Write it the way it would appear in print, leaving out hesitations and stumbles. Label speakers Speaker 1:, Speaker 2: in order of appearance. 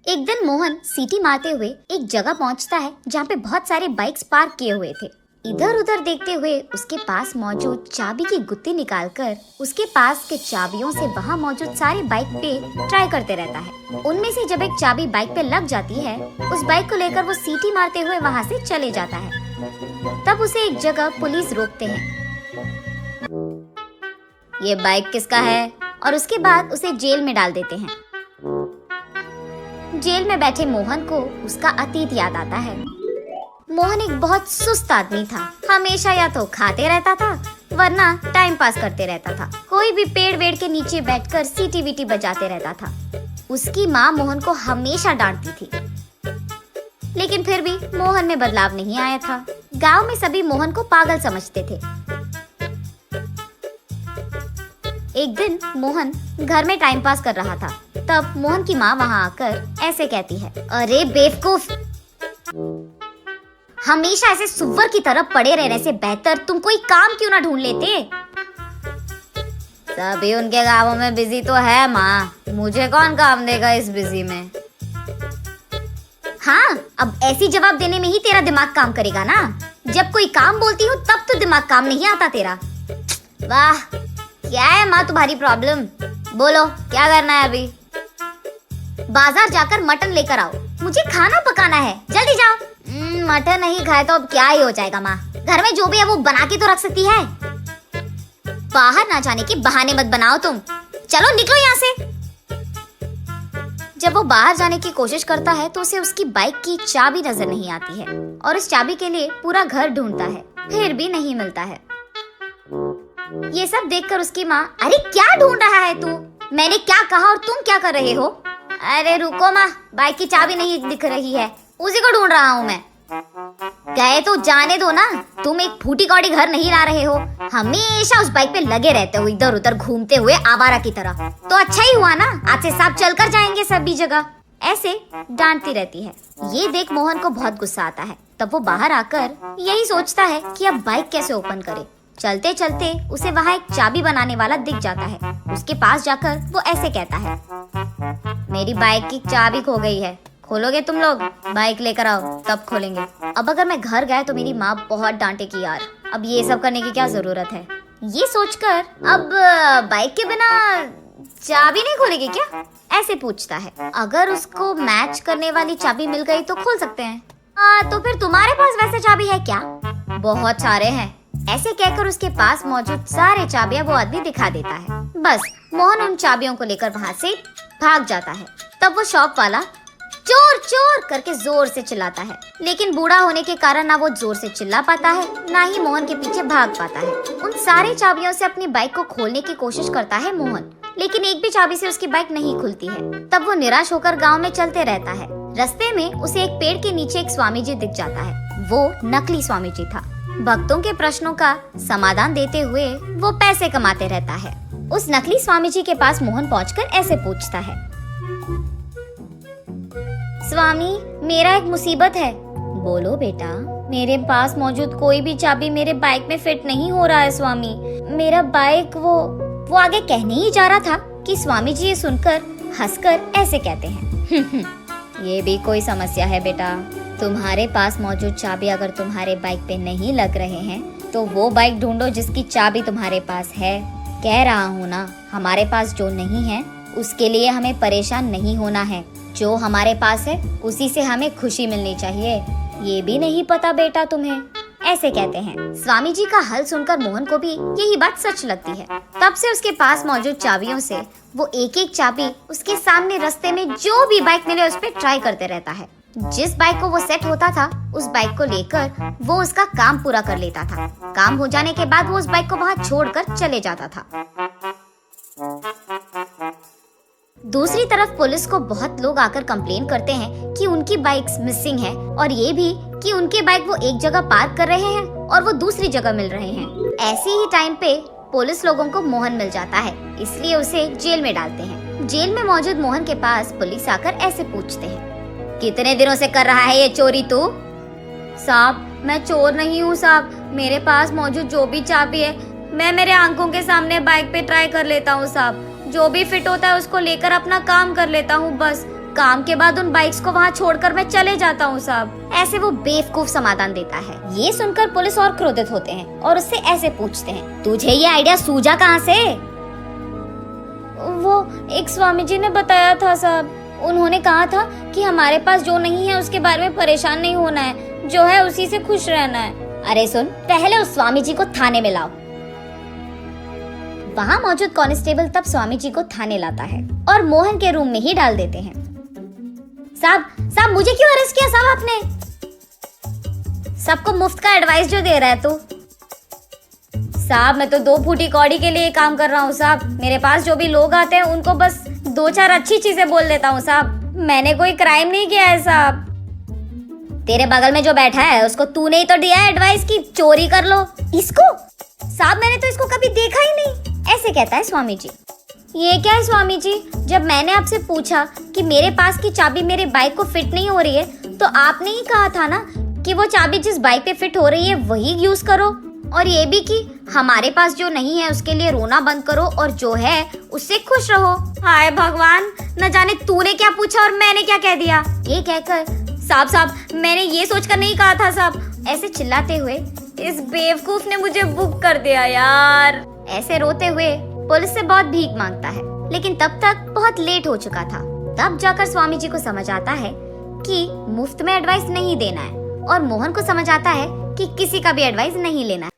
Speaker 1: एक दिन मोहन सीटी मारते हुए एक जगह पहुंचता है जहाँ पे बहुत सारे बाइक्स पार्क किए हुए थे। इधर उधर देखते हुए उसके पास मौजूद चाबी की गुत्ती निकालकर उसके पास के चाबियों से वहाँ मौजूद सारे बाइक पे ट्राई करते रहता है। उनमें से जब एक चाबी बाइक पे लग जाती है, उस बाइक को लेकर वो सीटी मारते हुए वहाँ से चले जाता है। तब उसे एक जगह पुलिस रोकते हैं। ये बाइक किसका है? और उसके बाद उसे जेल में डाल देते हैं। जेल में बैठे मोहन को उसका अतीत याद आता है। मोहन एक बहुत सुस्त आदमी था। हमेशा या तो खाते रहता था वरना टाइम पास करते रहता था। कोई भी पेड़ वेड़ के नीचे बैठकर सीटी वीटी बजाते रहता था। उसकी माँ मोहन को हमेशा डांटती थी, लेकिन फिर भी मोहन में बदलाव नहीं आया था। गांव में सभी मोहन को पागल समझते थे। एक दिन मोहन घर में टाइम पास कर रहा था। तब मोहन की माँ वहाँ आकर ऐसे कहती है, अरे बेवकूफ, हमेशा ऐसे सुअर की तरह पड़े रहने से बेहतर तुम कोई काम क्यों ना ढूंढ लेते? सभी उनके कामों में बिजी तो है माँ, मुझे कौन काम देगा इस बिजी में? हाँ, अब ऐसी जवाब देने में ही तेरा दिमाग काम करेगा ना। जब कोई काम बोलती हूँ तब तो दिमाग काम नहीं आता तेरा। वाह, क्या है माँ तुम्हारी प्रॉब्लम? बोलो क्या करना है अभी? बाजार जाकर मटन लेकर आओ, मुझे खाना पकाना है, जल्दी जाओ। मटन नहीं खाए तो अब क्या ही हो जाएगा माँ, घर में जो भी है वो बना के तो रख सकती है। बाहर ना जाने के बहाने मत बनाओ तुम, चलो निकलो यहाँ से। जब वो बाहर जाने की कोशिश करता है तो उसे उसकी बाइक की चाबी नजर नहीं आती है और इस चाबी के लिए पूरा घर ढूंढता है, फिर भी नहीं मिलता है। ये सब देखकर उसकी माँ, अरे क्या ढूंढ रहा है तू? मैंने क्या कहा और तुम क्या कर रहे हो? अरे रुको माँ, बाइक की चाबी नहीं दिख रही है, उसी को ढूंढ रहा हूँ मैं। गए तो जाने दो ना, तुम एक फूटी कौड़ी घर नहीं ला रहे हो, हमेशा उस बाइक पे लगे रहते हो इधर उधर घूमते हुए आवारा की तरह। तो अच्छा ही हुआ ना, आज से साथ चलकर जाएंगे सभी जगह। ऐसे डांटती रहती है। ये देख मोहन को बहुत गुस्सा आता है। तब वो बाहर आकर यही सोचता है कि अब बाइक कैसे ओपन करे। चलते चलते उसे वहाँ एक चाबी बनाने वाला दिख जाता है। उसके पास जाकर वो ऐसे कहता है, मेरी बाइक की चाबी खो गई है, खोलोगे तुम लोग? बाइक लेकर आओ तब खोलेंगे। अब अगर मैं घर गया तो मेरी माँ बहुत डांटेगी यार, अब ये सब करने की क्या जरूरत है? ये सोचकर अब बाइक के बिना चाबी नहीं खोलेगी क्या? ऐसे पूछता है। अगर उसको मैच करने वाली चाबी मिल गई तो खोल सकते हैं। तो फिर तुम्हारे पास वैसे चाबी है क्या? बहुत सारे हैं। ऐसे कहकर उसके पास मौजूद सारे चाबियां वो आदमी दिखा देता है। बस मोहन उन चाबियों को लेकर वहाँ से भाग जाता है। तब वो शॉप वाला चोर चोर करके जोर से चिल्लाता है, लेकिन बूढ़ा होने के कारण ना वो जोर से चिल्ला पाता है, ना ही मोहन के पीछे भाग पाता है। उन सारे चाबियों से अपनी बाइक को खोलने की कोशिश करता है मोहन, लेकिन एक भी चाबी से उसकी बाइक नहीं खुलती है। तब वो निराश होकर गांव में चलते रहता है। रास्ते में उसे एक पेड़ के नीचे एक स्वामी जी दिख जाता है। वो नकली स्वामी जी था। भक्तों के प्रश्नों का समाधान देते हुए वो पैसे कमाते रहता है। उस नकली स्वामी जी के पास मोहन पहुंचकर ऐसे पूछता है, स्वामी मेरा एक मुसीबत है। बोलो बेटा। मेरे पास मौजूद कोई भी चाबी मेरे बाइक में फिट नहीं हो रहा है स्वामी। मेरा बाइक वो आगे कहने ही जा रहा था कि स्वामी जी ये सुनकर हंसकर ऐसे कहते हैं, ये भी कोई समस्या है बेटा। तुम्हारे पास मौजूद चाबी अगर तुम्हारे बाइक पे नहीं लग रहे हैं तो वो बाइक ढूंढो जिसकी चाबी तुम्हारे पास है। कह रहा हूँ ना, हमारे पास जो नहीं है उसके लिए हमें परेशान नहीं होना है। जो हमारे पास है उसी से हमें खुशी मिलनी चाहिए। ये भी नहीं पता बेटा तुम्हें? ऐसे कहते हैं। स्वामी जी का हल सुनकर मोहन को भी यही बात सच लगती है। तब से उसके पास मौजूद चाबियों से वो एक एक चाबी उसके सामने रास्ते में जो भी बाइक मिले उस पर ट्राई करते रहता है। जिस बाइक को वो सेट होता था उस बाइक को लेकर वो उसका काम पूरा कर लेता था। काम हो जाने के बाद वो उस बाइक को वहाँ छोड़कर चले जाता था। दूसरी तरफ पुलिस को बहुत लोग आकर कंप्लेन करते हैं कि उनकी बाइक्स मिसिंग है और ये भी कि उनके बाइक वो एक जगह पार्क कर रहे हैं और वो दूसरी जगह मिल रहे हैं। ऐसे ही टाइम पे पुलिस लोगों को मोहन मिल जाता है, इसलिए उसे जेल में डालते हैं। जेल में मौजूद मोहन के पास पुलिस आकर ऐसे पूछते हैं, कितने दिनों से कर रहा है ये चोरी तू? साहब मैं चोर नहीं हूँ साहब, मेरे पास मौजूद जो भी चाबी है मैं मेरे आंखों के सामने बाइक पे ट्राई कर लेता हूँ साहब। जो भी फिट होता है उसको लेकर अपना काम कर लेता हूँ बस। काम के बाद उन बाइक्स को वहाँ छोड़कर मैं चले जाता हूँ साहब। ऐसे वो बेवकूफ समाधान देता है। ये सुनकर पुलिस और क्रोधित होते हैं और उससे ऐसे पूछते हैं, तुझे ये आइडिया सूझा कहाँ से? वो एक स्वामी जी ने बताया था साहब। उन्होंने कहा था कि हमारे पास जो नहीं है उसके बारे में परेशान नहीं होना है, जो है उसी से खुश रहना है। अरे सुन, पहले उस स्वामी जी को थाने में लाओ। वहाँ मौजूद कांस्टेबल तब स्वामी जी को थाने लाता है और मोहन के रूम में ही डाल देते हैं। साहब मुझे क्यों अरेस्ट किया साहब आपने? सबको मुफ्त का एडवाइस जो दे रहा है तू। साहब मैं तो 2 फूटी कौड़ी के लिए काम कर रहा हूँ साहब। मेरे पास जो भी लोग आते हैं उनको बस 2-4 अच्छी चीजें बोल देता हूँ साहब। मैंने कोई क्राइम नहीं किया है साहब। तेरे बगल में जो बैठा है उसको तूने ही तो दिया है एडवाइस की चोरी कर लो। इसको? साहब मैंने तो इसको कभी देखा ही नहीं। ऐसे कहता है स्वामी जी। ये क्या है स्वामी जी, जब मैंने आपसे पूछा कि मेरे पास की चाबी मेरे बाइक को फिट नहीं हो रही है तो आपने ही कहा था ना कि वो चाबी जिस बाइक पे फिट हो रही है वही यूज करो, और ये भी कि हमारे पास जो नहीं है उसके लिए रोना बंद करो और जो है उससे खुश रहो। हाय भगवान, न जाने तूने क्या पूछा और मैंने क्या कह दिया। ये कहकर साहब मैंने ये सोचकर नहीं कहा था साहब। ऐसे चिल्लाते हुए इस बेवकूफ ने मुझे बुक कर दिया यार। ऐसे रोते हुए पुलिस से बहुत भीख मांगता है, लेकिन तब तक बहुत लेट हो चुका था। तब जाकर स्वामी जी को समझ आता है कि मुफ्त में एडवाइस नहीं देना है और मोहन को समझ आता है कि किसी का भी एडवाइस नहीं लेना है।